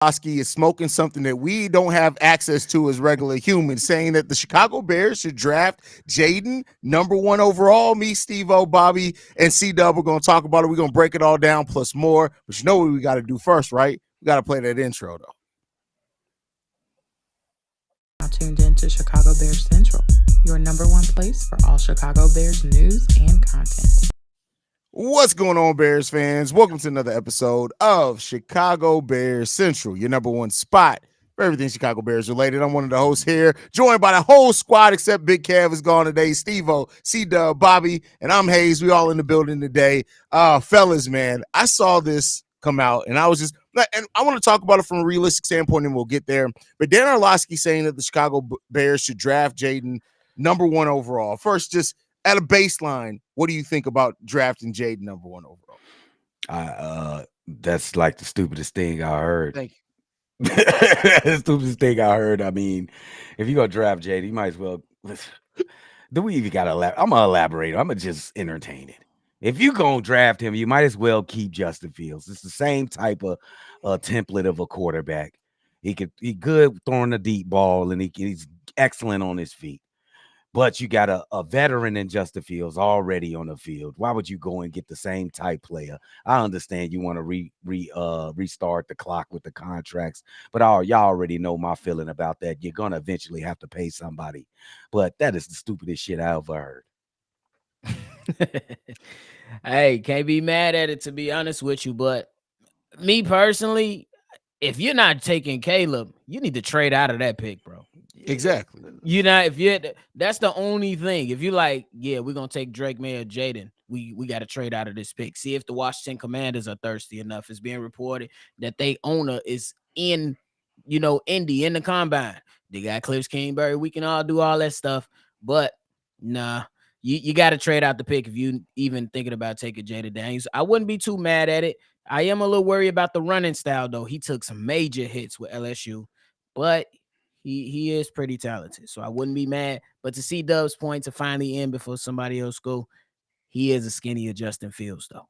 Orlovsky is smoking something that we don't have access to as regular humans, saying that the Chicago Bears should draft Jayden #1 overall. Me, Steve-O, Bobby, and C-Dub are going to talk about it. We're going to break it all down plus more. But you know what we got to do first, right? We got to play that intro, though. Now tuned in to Chicago Bears Central, your #1 place for all Chicago Bears news and content. What's going on, Bears fans? Welcome to another episode of Chicago Bears Central, your #1 spot for everything Chicago Bears related. I'm one of the hosts here, joined by the whole squad except Big Kev is gone today. Steve-O, C-Dub, Bobby, and I'm Haize. We all in the building today. Fellas, man, I saw this come out, and I was just, and I want to talk about it from a realistic standpoint, and we'll get there. But Dan Orlovsky saying that the Chicago Bears should draft Jayden #1 overall. First, just at a baseline, what do you think about drafting Jayden #1 overall? That's like the stupidest thing I heard. Thank you. The stupidest thing I heard. I mean, if you're gonna draft Jayden, you might as well. Do we even gotta elaborate? I'm gonna elaborate. I'm gonna just entertain it. If you gonna draft him, you might as well keep Justin Fields. It's the same type of template of a quarterback. He good throwing the deep ball, and he's excellent on his feet. But you got a veteran in Justin Fields already on the field. Why would you go and get the same type player? I understand you want to restart the clock with the contracts, but y'all already know my feeling about that. You're gonna eventually have to pay somebody. But that is the stupidest shit I ever heard. Hey, can't be mad at it, to be honest with you. But me personally, if you're not taking Caleb, you need to trade out of that pick, bro. Exactly. You know, that's the only thing. If you like, yeah, we're gonna take Drake May or Jayden, we got to trade out of this pick. See if the Washington Commanders are thirsty enough. It's being reported that they owner is in, Indy in the combine. They got Cliff Kingsbury. We can all do all that stuff, but nah, you got to trade out the pick if you even thinking about taking Jayden Daniels. I wouldn't be too mad at it. I am a little worried about the running style though. He took some major hits with LSU, but he is pretty talented, so I wouldn't be mad. But to see Dub's point to finally end before somebody else go, he is a skinnier Justin Fields, though.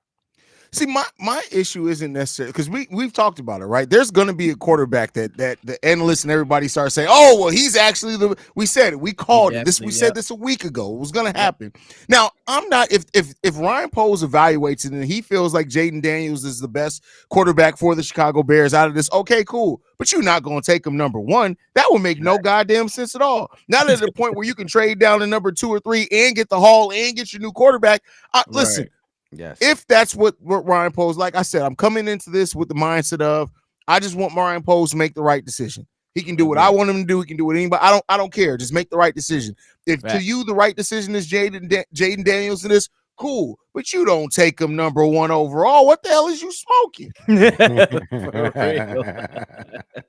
See, my issue isn't necessarily because we've talked about it, right? There's going to be a quarterback that the analysts and everybody start saying, "Oh, well, he's actually we said it, we called it. This we said this a week ago. It was going to happen." Now, I'm not if Ryan Poles evaluates it and he feels like Jayden Daniels is the best quarterback for the Chicago Bears out of this, okay, cool. But you're not going to take him #1. That would make no goddamn sense at all. Not at the point where you can trade down to #2 or 3 and get the haul and get your new quarterback. Listen. Yes. If that's what Ryan Poles, like I said, I'm coming into this with the mindset of I just want Ryan Poles to make the right decision. He can do what I want him to do. He can do what anybody. I don't care. Just make the right decision. If to you the right decision is Jayden Daniels in this, cool. But you don't take him #1 overall. What the hell is you smoking?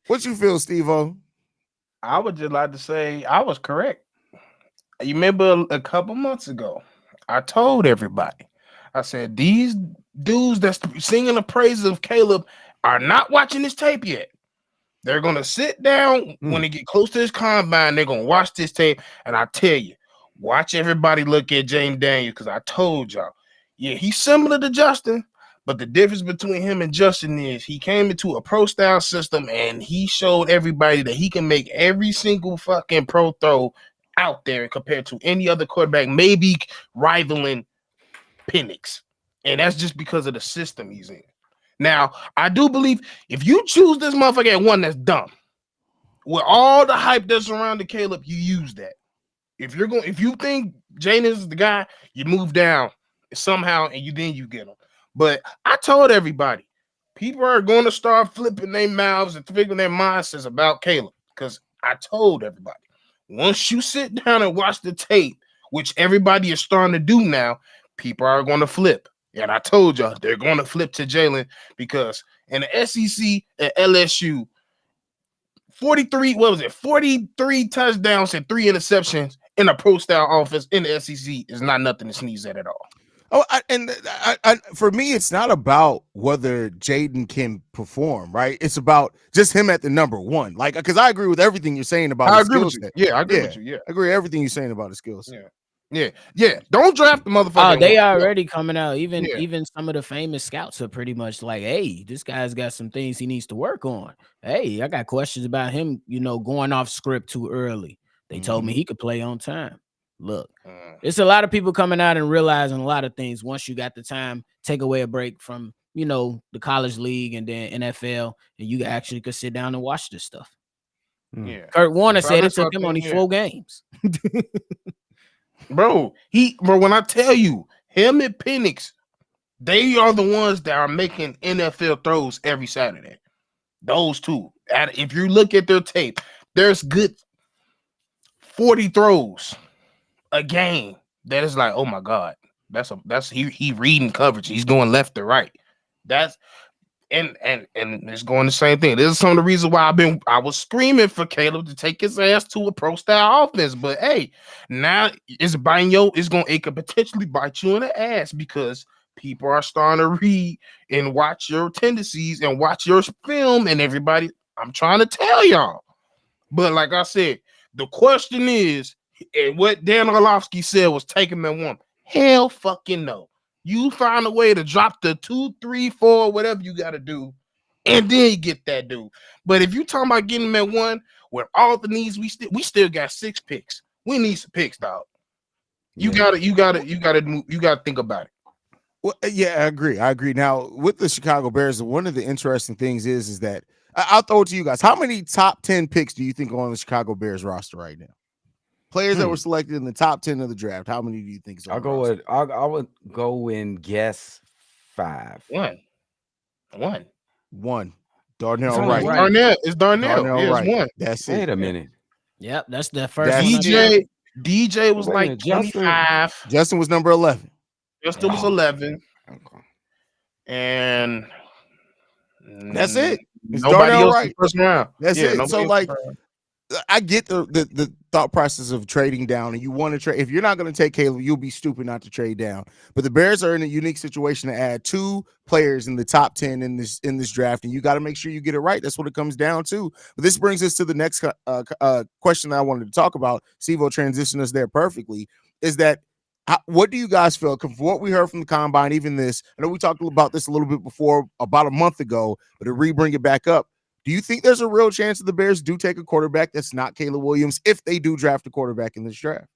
What you feel, Steve-O? I would just like to say I was correct. You remember a couple months ago, I told everybody. I said, these dudes that's singing the praises of Caleb are not watching this tape yet. They're going to sit down when they get close to this combine. They're going to watch this tape. And I tell you, watch everybody look at Jayden Daniels because I told y'all, yeah, he's similar to Justin. But the difference between him and Justin is he came into a pro-style system and he showed everybody that he can make every single fucking pro throw out there compared to any other quarterback, maybe rivaling Penix, and that's just because of the system he's in. Now, I do believe if you choose this motherfucker at 1, that's dumb. With all the hype that's surrounding Caleb, you use that. If you think Jayden is the guy, you move down somehow, and you get him. But I told everybody, people are going to start flipping their mouths and figuring their mindsets about Caleb because I told everybody, once you sit down and watch the tape, which everybody is starting to do now, people are going to flip. And I told y'all they're going to flip to Jaylen because in the SEC at LSU, 43 touchdowns and 3 interceptions in a pro-style offense in the SEC is not nothing to sneeze at all. Oh, for me, it's not about whether Jayden can perform, right? It's about just him at the #1. Like, because I agree with everything you're saying about his skill set. Yeah, I agree with you. Yeah, I agree with everything you're saying about his skill set. Yeah. Yeah. Don't draft the motherfucker. Oh, they at 1. already coming out. Even Yeah. even some of the famous scouts are pretty much like, hey, this guy's got some things he needs to work on. Hey, I got questions about him, going off script too early. They told me he could play on time. Look, it's a lot of people coming out and realizing a lot of things. Once you got the time, take away a break from, the college league and then NFL, and you actually could sit down and watch this stuff. Yeah. Kurt Warner So said it that's what took I him think, only yeah. 4 games. Bro, when I tell you, him and Penix, they are the ones that are making NFL throws every Saturday. Those two. If you look at their tape, there's good 40 throws a game that is like, oh my God, that's he reading coverage. He's going left to right. That's and it's going the same thing. This is some of the reasons why I was screaming for Caleb to take his ass to a pro style offense. But hey, now it's it could potentially bite you in the ass because people are starting to read and watch your tendencies and watch your film and everybody. I'm trying to tell y'all. But like I said, the question is, and what Dan Orlovsky said was take him at 1. Hell fucking no. You find a way to drop the 2, 3, 4, whatever you got to do, and then you get that dude. But if you talking about getting him at 1, with all the needs we still got 6 picks. We need some picks, dog. You gotta think about it. Well, yeah, I agree. Now, with the Chicago Bears, one of the interesting things is that I'll throw it to you guys. How many top 10 picks do you think are on the Chicago Bears roster right now? Players that were selected in the top 10 of the draft. How many do you think is on the roster? I would go and guess 5. One. Darnell only Wright. one. It's Darnell. Darnell It's Wright. 1. That's it. Wait a minute. Yep, that's the first one. DJ was Wait a like minute, Justin- 25. Justin was number 11. Justin was 11. Okay. And That's it. It's nobody Darnell else Wright. in the first round. That's it. nobody So, else like, in the first round. I get the thought process of trading down, and you want to trade. If you're not going to take Caleb, you'll be stupid not to trade down. But the Bears are in a unique situation to add 2 players in the top 10 in this draft, and you got to make sure you get it right. That's what it comes down to. But this brings us to the next question that I wanted to talk about. Sivo transitioned us there perfectly. Is that what do you guys feel? From what we heard from the combine, even this, I know we talked about this a little bit before, about a month ago, but to bring it back up. Do you think there's a real chance that the Bears do take a quarterback that's not Caleb Williams if they do draft a quarterback in this draft?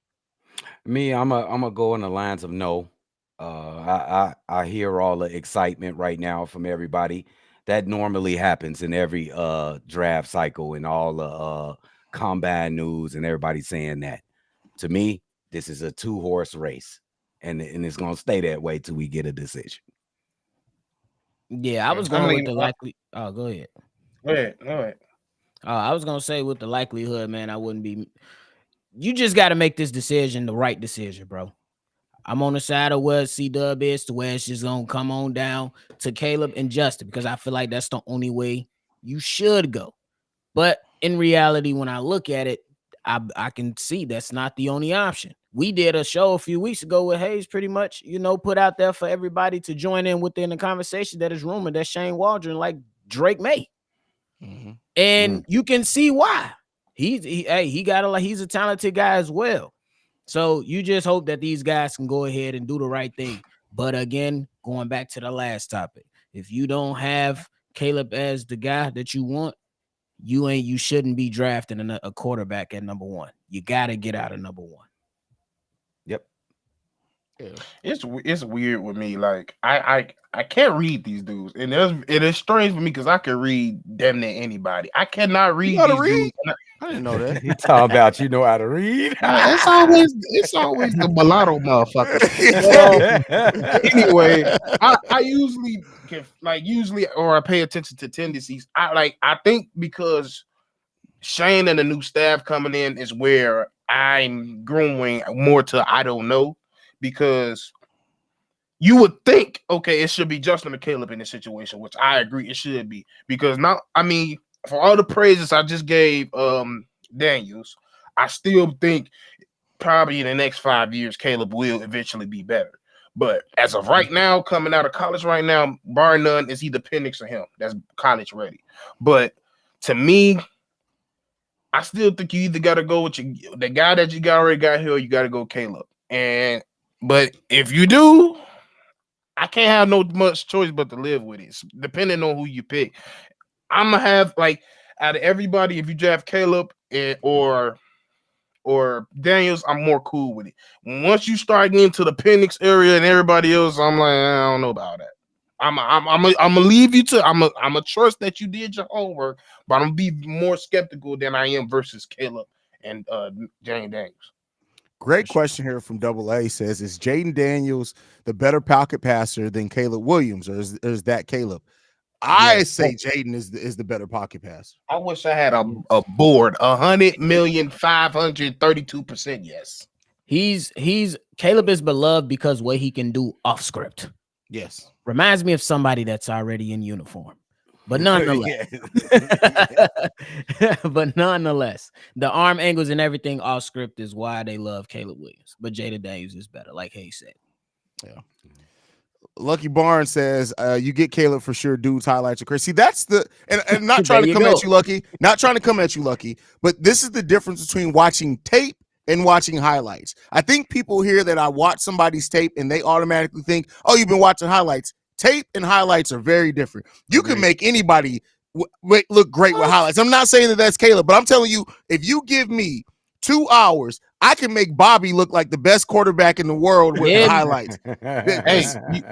Me, I'm a go on the lines of no. I hear all the excitement right now from everybody. That normally happens in every draft cycle and all the combine news and everybody saying that. To me, this is a 2-horse race, and it's gonna stay that way till we get a decision. Yeah, I was going with the likely. Oh, go ahead. Go ahead. I was gonna say with the likelihood, man, I wouldn't be. You just got to make this decision, the right decision, bro. I'm on the side of where C-Dub is, to where it's just gonna come on down to Caleb and Justin, because I feel like that's the only way you should go. But in reality, when I look at it, I can see that's not the only option. We did a show a few weeks ago with Haize, pretty much, put out there for everybody to join in within the conversation that is rumored that Shane Waldron like Drake May. And you can see why. He's a talented guy as well. So you just hope that these guys can go ahead and do the right thing. But again, going back to the last topic, if you don't have Caleb as the guy that you want, you shouldn't be drafting a quarterback at number 1. You got to get out of number 1. Yep. Yeah. It's weird with me. Like I can't read these dudes, and it is strange for me because I can read damn near anybody. I cannot read these dudes. I didn't know that. You talking about you know how to read? It's always the mulatto motherfucker. Anyway, I usually or I pay attention to tendencies. I think because Shane and the new staff coming in is where I'm growing more to I don't know, because you would think, okay, it should be Justin or Caleb in this situation, which I agree it should be, because now, I mean, for all the praises I just gave Daniels, I still think probably in the next 5 years Caleb will eventually be better. But as of right now, coming out of college right now, bar none, is either Penix or him. That's college ready. But to me, I still think you either got to go with the guy that you already got here, or you got to go Caleb. But if you do, I can't have no much choice but to live with it. Depending on who you pick, I'm gonna have like out of everybody, if you draft Caleb or Daniels, I'm more cool with it. Once you start getting to the Penix area and everybody else, I'm like, I don't know about that. I'm gonna leave you to. I'm a trust that you did your homework, but I'm gonna be more skeptical than I am versus Caleb and Jayden Daniels. Great question here from Double A says, is Jayden Daniels the better pocket passer than Caleb Williams, or is that Caleb? I say Jayden is the better pocket passer. I wish I had a board 100,532%. Yes, He's Caleb is beloved because what he can do off script. Yes, reminds me of somebody that's already in uniform, but nonetheless, the arm angles and everything off script is why they love Caleb Williams. But Jayden Daniels is better, like Haize said. Yeah. Lucky Barnes says, you get Caleb for sure. Dudes highlights are crazy. See, that's the and not trying to come at you, Lucky. Not trying to come at you, Lucky. But this is the difference between watching tape and watching highlights. I think people hear that I watch somebody's tape and they automatically think, oh, you've been watching highlights. Tape and highlights are very different. You can make anybody look great with highlights. I'm not saying that that's Caleb, but I'm telling you, if you give me 2 hours, I can make Bobby look like the best quarterback in the world with the highlights. Hey,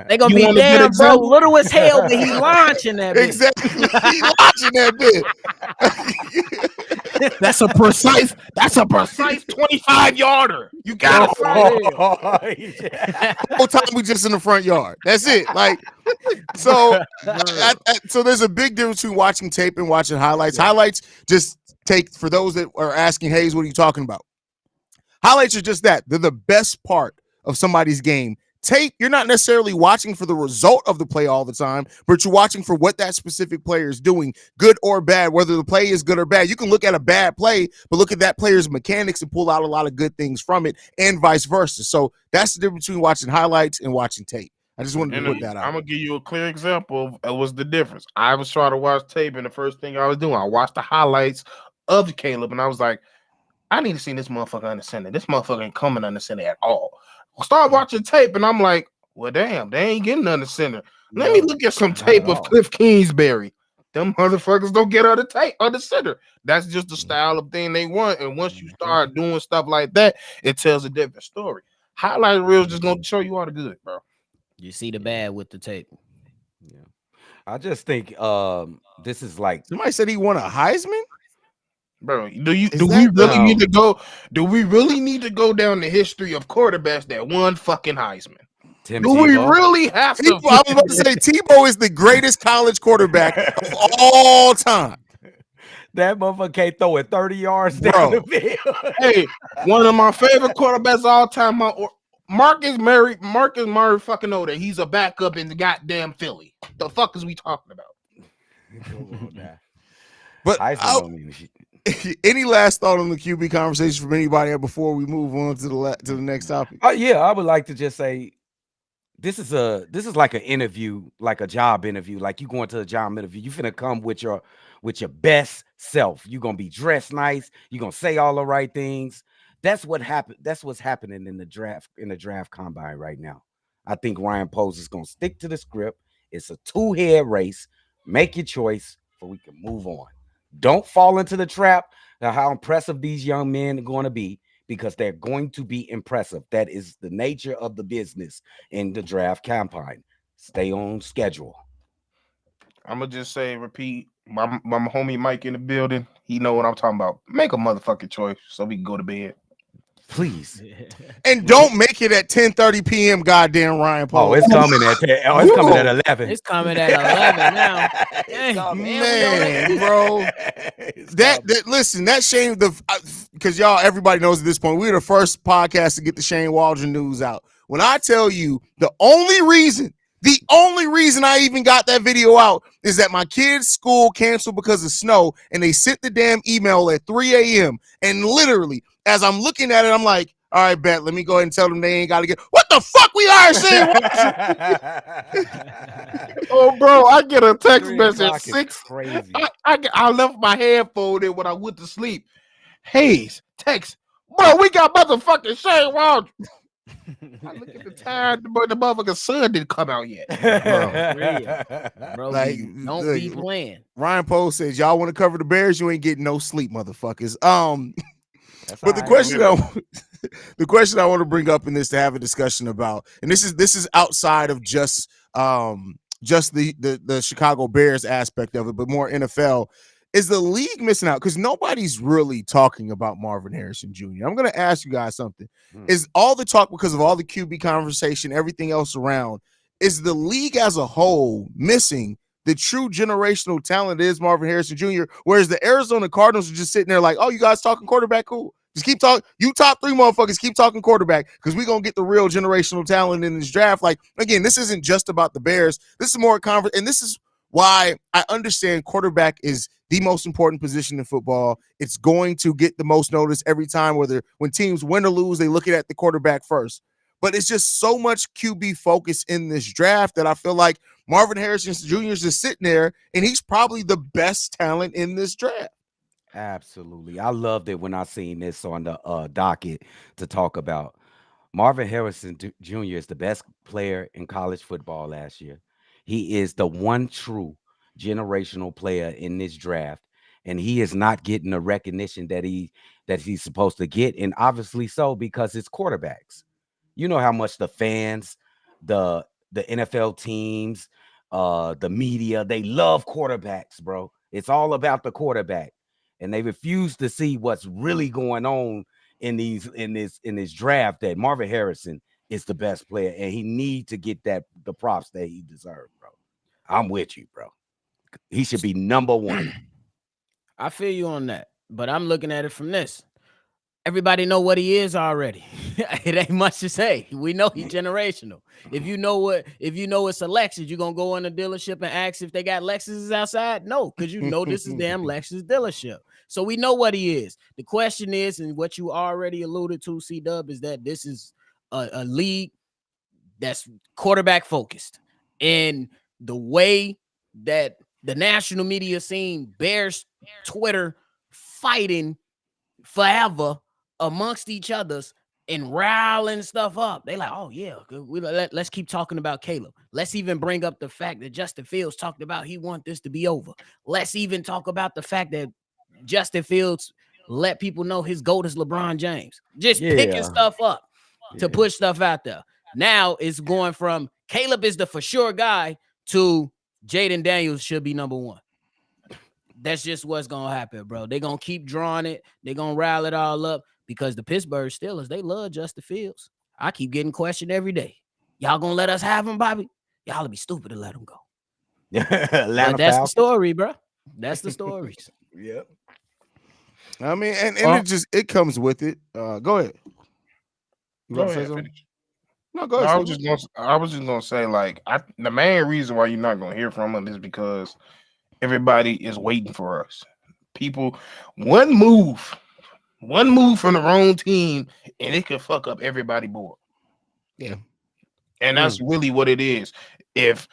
they gonna be damn, bro. Little as hell, but he launching that bit. Exactly, he launching that bit. That's a precise 25-yarder. You got it. Whole time we just in the front yard. That's it. Like, so there's a big difference between watching tape and watching highlights. Yeah. Highlights just take, for those that are asking, Haize, what are you talking about? Highlights are just that. They're the best part of somebody's game. Tape, you're not necessarily watching for the result of the play all the time, but you're watching for what that specific player is doing, good or bad, whether the play is good or bad. You can look at a bad play, but look at that player's mechanics and pull out a lot of good things from it, and vice versa. So that's the difference between watching highlights and watching tape. I just wanted to put that out. I'm going to give you a clear example of what's the difference. I was trying to watch tape, and the first thing I was doing, I watched the highlights of Caleb, and I was like, I need to see this motherfucker under center. This motherfucker ain't coming under center at all. I start watching tape, and I'm like, well, damn, they ain't getting under center. Let me look at some tape of Cliff Kingsbury. Them motherfuckers don't get under center. That's just the style of thing they want. And once you start doing stuff like that, it tells a different story. Highlight reels just gonna show you all the good, bro. You see the bad with the tape. Yeah, I just think this is like, somebody said he won a Heisman. Bro, do we really need to go? Do we really need to go down the history of quarterbacks that won fucking Heisman? We really have to? I was about to say Tebow is the greatest college quarterback of all time. That motherfucker can't throw it 30 yards down the field. Hey, one of my favorite quarterbacks of all time, Marcus Murray fucking know that he's a backup in the goddamn Philly. The fuck is we talking about? But any last thought on the QB conversation from anybody before we move on to the next topic? Yeah, I would like to just say this is like an interview, like a job interview. Like you going to a job interview, you finna come with your best self. You're gonna be dressed nice. You're gonna say all the right things. That's what happened. That's what's happening in the draft combine right now. I think Ryan Poles is gonna stick to the script. It's a 2-head race. Make your choice, so we can move on. Don't fall into the trap of how impressive these young men are going to be, because they're going to be impressive. That is the nature of the business in the draft campaign. Stay on schedule. I'm going to just say, repeat, my homie Mike in the building, he know what I'm talking about. Make a motherfucking choice so we can go to bed. Please. And don't make it at 10:30 p.m. Goddamn Ryan Paul. Oh, it's coming at 10. Oh, it's coming at 11. It's coming at 11 now. Man, bro. Listen, that Shane, because y'all, everybody knows at this point, we're the first podcast to get the Shane Waldron news out. When I tell you the only reason I even got that video out is that my kids' school canceled because of snow, and they sent the damn email at 3 a.m. And literally, as I'm looking at it, I'm like, all right, bet, let me go ahead and tell them they ain't got to get. What the fuck we are saying? Oh, bro, I get a text message at 6. Crazy. I left my headphone in when I went to sleep. Haize, text, bro, we got motherfucking Shane Waldron. I look at the time, but the motherfucking sun didn't come out yet. Bro, Like, don't look, be playing. Ryan Post says, y'all want to cover the Bears? You ain't getting no sleep, motherfuckers. That's But the all right. question the question I want to bring up in this to have a discussion about, and this is outside of just the Chicago Bears aspect of it, but more NFL. Is the league missing out? Because nobody's really talking about Marvin Harrison Jr. I'm going to ask you guys something. Is all the talk because of all the QB conversation, everything else around, is the league as a whole missing the true generational talent is Marvin Harrison Jr., whereas the Arizona Cardinals are just sitting there like, oh, you guys talking quarterback? Cool. Just keep talking. You top three motherfuckers keep talking quarterback because we're going to get the real generational talent in this draft. Like, again, this isn't just about the Bears. This is more conference, and this is why I understand quarterback is the most important position in football. It's going to get the most notice every time, when teams win or lose, they look at the quarterback first. But it's just so much QB focus in this draft that I feel like Marvin Harrison Jr. is just sitting there, and he's probably the best talent in this draft. Absolutely. I loved it when I seen this on the docket to talk about. Marvin Harrison Jr. is the best player in college football last year. He is the one true generational player in this draft, and he is not getting the recognition that he's supposed to get, and obviously so because it's quarterbacks. You know how much the fans, the NFL teams, the media, they love quarterbacks, bro. It's all about the quarterback, and they refuse to see what's really going on in this draft. That Marvin Harrison is the best player, and he need to get the props that he deserves, bro. I'm with you, bro. He should be number one. I feel you on that, but I'm looking at it from this. Everybody know what he is already. It ain't much to say. We know he's generational. If you know it's a Lexus, you gonna go in the dealership and ask if they got Lexuses outside? No, because you know this is damn Lexus dealership. So we know what he is. The question is, and what you already alluded to, C-Dub, is that this is a league that's quarterback focused. And the way that the national media seen Bears Twitter fighting forever amongst each others and riling stuff up. They like, oh yeah, let's keep talking about Caleb. Let's even bring up the fact that Justin Fields talked about he want this to be over. Let's even talk about the fact that Justin Fields let people know his GOAT is LeBron James. Just picking stuff up to push stuff out there. Now it's going from Caleb is the for sure guy to Jayden Daniels should be number one. That's just what's going to happen, bro. They're going to keep drawing it. They're going to rile it all up because the Pittsburgh Steelers, they love Justin Fields. I keep getting questioned every day. Y'all going to let us have him, Bobby? Y'all be stupid to let him go. But that's the story, bro. That's the stories. Yep. I mean, and it comes with it. Go ahead. You Go want to ahead, say something? finish. No, go ahead. I was just gonna say, like, the main reason why you're not gonna hear from him is because everybody is waiting for us. People, one move from the wrong team, and it could fuck up everybody board. Yeah. And that's really what it is. If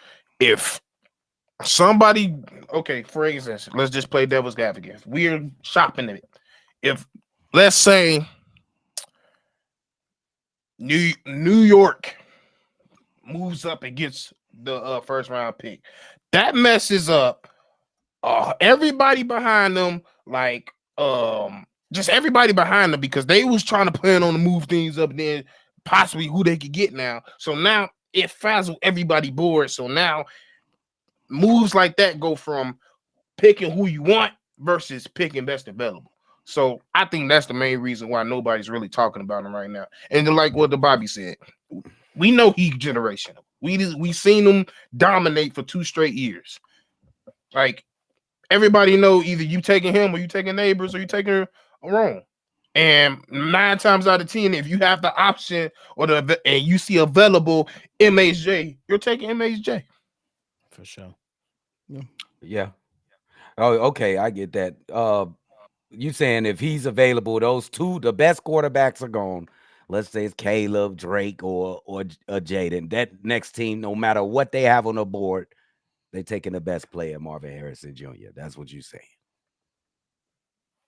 somebody, okay, for instance, let's just play devil's advocate. We're shopping it. If, let's say, New York moves up and gets the first round pick, that messes up everybody behind them, like just everybody behind them, because they was trying to plan on to move things up and then possibly who they could get now. So now it frazzled everybody bored. So now moves like that go from picking who you want versus picking best available. So I think that's the main reason why nobody's really talking about him right now. And then, like what the Bobby said, we know he's generational. We seen him dominate for 2 straight years. Like, everybody know either you taking him or you taking Neighbors or you taking wrong. And 9 times out of 10, if you have the option and you see available MHJ, you're taking MHJ. For sure. Yeah. Oh, okay. I get that. You saying if he's available, those two, the best quarterbacks are gone. Let's say it's Caleb, Drake, or Jayden. That next team, no matter what they have on the board, they're taking the best player, Marvin Harrison Jr. That's what you're saying.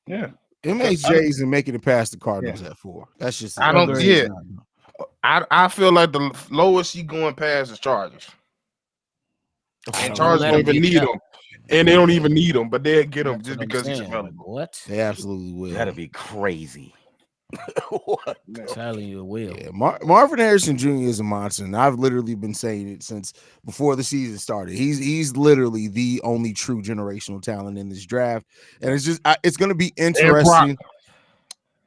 Yeah. MHJ isn't making it past the Cardinals at 4. That's just I don't see it. I feel like the lowest he going past is Chargers. And don't Chargers let don't him even get need that. him. And they don't even need him, but they'll get him That's just what I'm because he's saying. available. What? They absolutely will. That'd be crazy. What? Yeah. Telling you it will. Yeah, Marvin Harrison Jr. is a monster, and I've literally been saying it since before the season started. He's literally the only true generational talent in this draft, and it's just it's going to be interesting.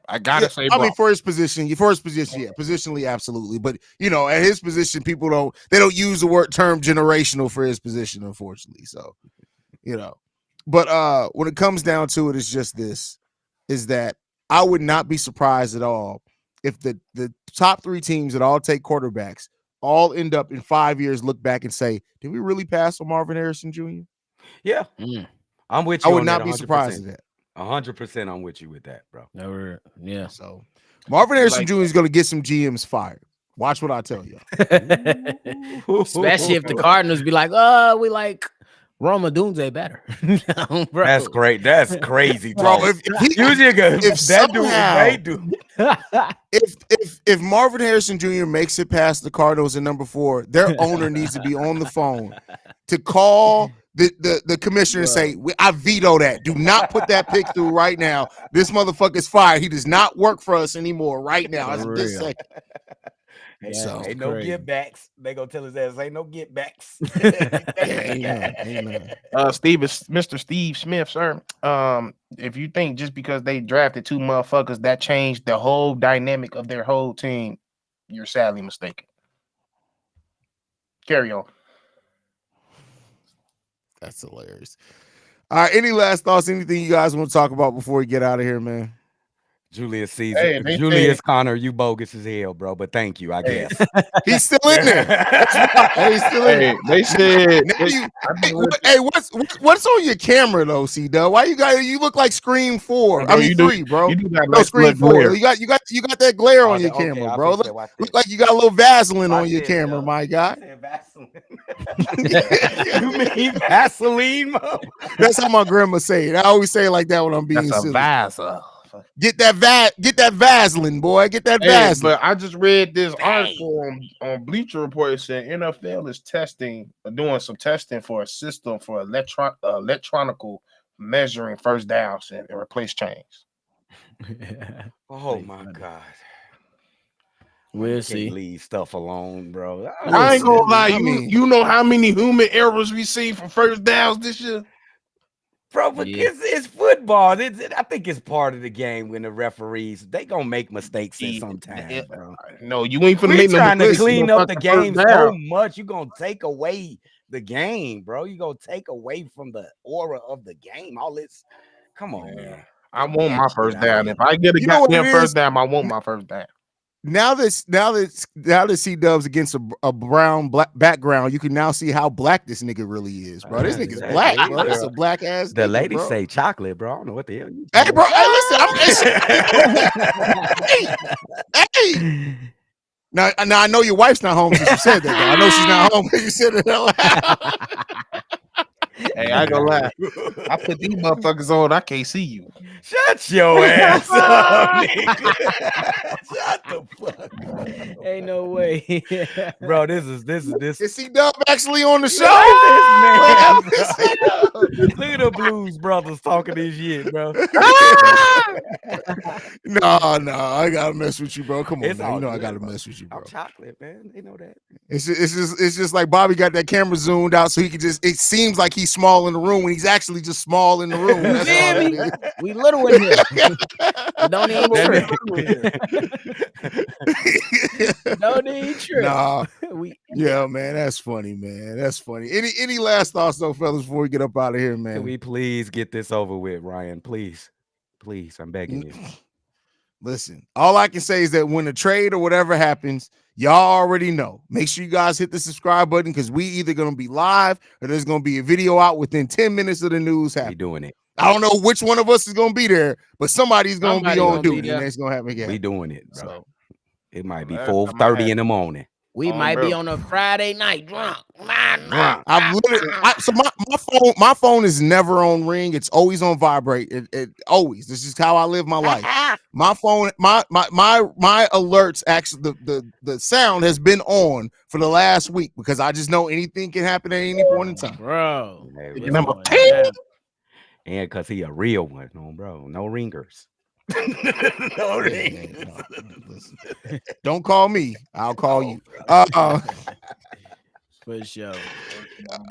I gotta say, I Brock. mean, for his position, yeah, positionally, absolutely. But at his position, people don't use the term generational for his position, unfortunately. So, but when it comes down to it, it's just this: is that I would not be surprised at all if the top three teams that all take quarterbacks all end up in 5 years, look back and say, did we really pass on Marvin Harrison Jr.? Yeah, I'm with I you. would on not that be 100%. surprised at that. 100%. I'm with you with that, bro. Never. Yeah. So Marvin Harrison Like Jr. is going to get some GMs fired. Watch what I tell you. Especially if the Cardinals be like, we like Roma Dunze better. Bro. That's great. That's crazy, Bro, talk. if somehow- do. if Marvin Harrison Jr. makes it past the Cardinals in number 4, their owner needs to be on the phone to call the commissioner and say, I veto that. Do not put that pick through right now. This motherfucker's fired. He does not work for us anymore right now. As of this second. So, Ain't no get backs. They gonna tell his ass ain't no get backs. ain't none. Mr. Steve Smith, sir. If you think just because they drafted 2 motherfuckers that changed the whole dynamic of their whole team, you're sadly mistaken. Carry on. That's hilarious. All right, any last thoughts? Anything you guys want to talk about before we get out of here, man? Julius Caesar. Hey, they Julius said- Connor, you bogus as hell, bro. But thank you, I Hey. guess. He's still in there. He's still in there. They said. What's on your camera though, C-Dub? Why you look like Scream 4? Bro, I mean you do- 3, bro. You do that No, like Scream 4. glare. You got that glare on your Okay, camera, I bro. fixed that. Watch Look this. like you got a little Vaseline on Watch your this, camera, yo. my guy. You said Vaseline. You mean Vaseline, Mo? That's how my grandma say it. I always say it like that when I'm being That's a silly. visor. Get that Vaseline, boy. Get that Hey, Vaseline. but I just read this article on Bleacher Report. It said NFL is doing some testing for a system for electronical measuring first downs and replace chains. Oh my God. We'll Can't see. leave stuff alone, bro. I ain't gonna lie, I mean- you know how many human errors we seen for first downs this year? Bro, but Yeah. it's football. I think it's part of the game when the referees they gonna make mistakes at some time, bro. No, you ain't finna We make no trying to mistakes clean on up the fucking game first so down. much. You gonna take away the game, bro. You gonna take away from the aura of the game. All this, come on, man. I want my first Get out down. of If I get a You know what goddamn it first is? down, I want my first down. Now that C-Dub's against a brown black background, you can now see how black this nigga really is, bro. This nigga's black, bro. This is a black ass. The nigga, ladies bro. say chocolate, bro. I don't know what the hell you Hey, bro. Hey, listen. Hey. Now I know your wife's not home because you said that. Though. I know she's not home because you said it out loud. Hey, I ain't gonna lie. I put these motherfuckers on. I can't see you. Shut your ass up, nigga. Shut the fuck up. Ain't no way. Bro, this is Is C-Dub actually on the show? Look at the Blues Brothers talking this shit, bro. No, I gotta mess with you, bro. Come on, It's man. all You know I good, gotta bro. mess with you, bro. I'm chocolate, man. They know that. It's just like Bobby got that camera zoomed out so he could just. It seems like he's small in the room when he's actually just small in the room. That's all Yeah, that is. we little in here. Don't even trip. Don't even trip. Nah, We yeah, man, that's funny, man. That's funny. Any last thoughts though, fellas, before we get up out of here, man? Can we please get this over with, Ryan? Please, I'm begging you. Listen, all I can say is that when the trade or whatever happens, y'all already know. Make sure you guys hit the subscribe button because we either gonna be live or there's gonna be a video out within 10 minutes of the news We happening. doing it. I don't know which one of us is gonna be there, but somebody's gonna be on gonna be duty, there. and it's gonna happen again. We doing it, bro. So It might be I might 4:30 in the morning. We might be on a Friday night drunk. I've literally so my phone is never on ring. It's always on vibrate. It always. This is how I live my life. My phone, my alerts actually the sound has been on for the last week because I just know anything can happen at any point in time. Bro. And because he a real one, no, bro. No ringers. No ringers. Don't call me. I'll call you. For sure.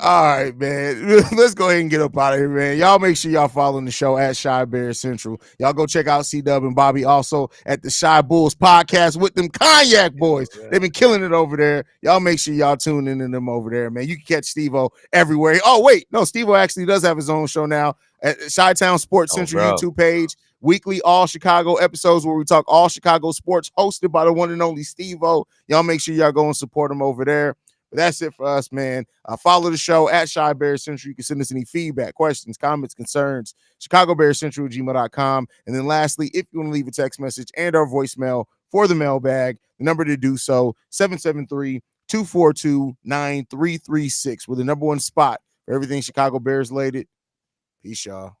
All right, man. Let's go ahead and get up out of here, man. Y'all make sure y'all following the show at Shy Bears Central. Y'all go check out C-Dub and Bobby also at the Shy Bulls podcast with them Cognac boys. They've been killing it over there. Y'all make sure y'all tune in to them over there, man. You can catch Steve-O everywhere. Oh, wait. No, Steve-O actually does have his own show now at Chi-Town Sports Central YouTube page. Weekly All Chicago episodes where we talk all Chicago sports hosted by the one and only Steve-O. Y'all make sure y'all go and support him over there. But that's it for us, man. Follow the show at Shy Bears Central. You can send us any feedback, questions, comments, concerns, ChicagoBearsCentral@gmail.com. And then lastly, if you want to leave a text message and our voicemail for the mailbag, the number to do so, 773-242-9336. We're the number one spot for everything Chicago Bears related. Peace, y'all.